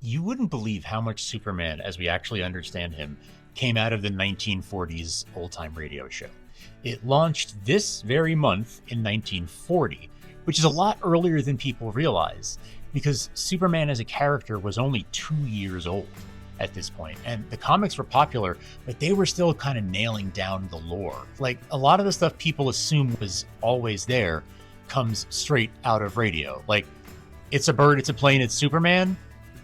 You wouldn't believe how much Superman, as we actually understand him, came out of the 1940s old-time radio show. It launched this very month in 1940, which is a lot earlier than people realize, because Superman as a character was only 2 years old at this point, and the comics were popular, but they were still kind of nailing down the lore. Like, a lot of the stuff people assume was always there comes straight out of radio. Like, it's a bird, it's a plane, it's Superman,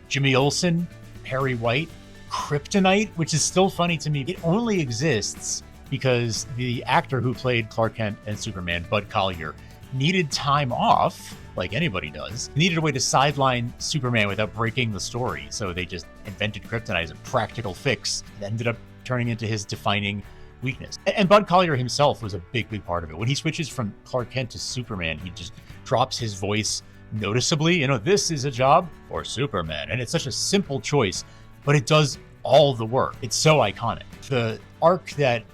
Jimmy Olsen, Perry White, Kryptonite, which is still funny to me. It only exists because the actor who played Clark Kent and Superman, Bud Collyer, needed time off, like anybody does, needed a way to sideline Superman without breaking the story. So they just invented Kryptonite as a practical fix that ended up turning into his defining weakness. And Bud Collyer himself was a big part of it. When he switches from Clark Kent to Superman, he just drops his voice noticeably. This is a job for Superman. And it's such a simple choice, but it does all the work. It's so iconic. The arc that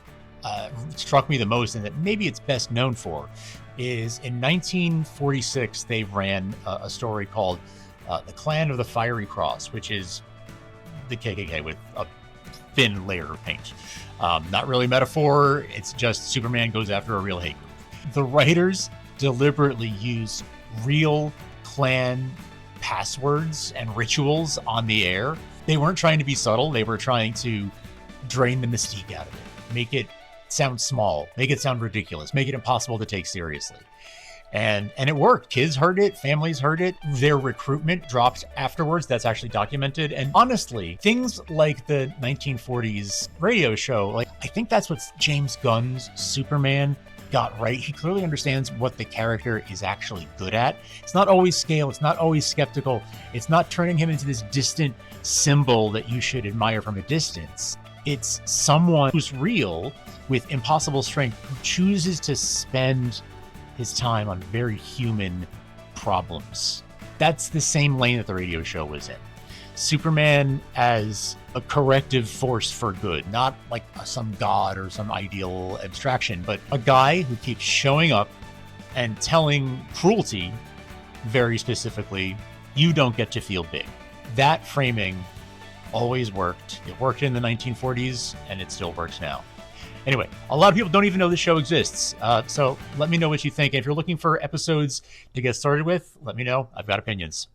struck me the most, and that maybe it's best known for, is in 1946, they ran a story called The Clan of the Fiery Cross, which is the KKK with a thin layer of paint. Not really metaphor, it's just Superman goes after a real hate group. The writers deliberately use real Klan passwords and rituals on the air. They weren't trying to be subtle, they were trying to drain the mystique out of it, make it sound small, make it sound ridiculous, make it impossible to take seriously. And it worked. Kids heard it, families heard it. Their recruitment dropped afterwards. That's actually documented. And honestly, things like the 1940s radio show, like, I think that's what James Gunn's Superman got right. He clearly understands what the character is actually good at. It's not always scale, it's not always skeptical, it's not turning him into this distant symbol that you should admire from a distance. It's someone who's real with impossible strength, who chooses to spend his time on very human problems. That's the same lane that the radio show was in. Superman as a corrective force for good, not like some god or some ideal abstraction, but a guy who keeps showing up and telling cruelty very specifically, you don't get to feel big. That framing always worked. It worked in the 1940s and it still works now. Anyway, a lot of people don't even know the show exists. So let me know what you think. And if you're looking for episodes to get started with, let me know. I've got opinions.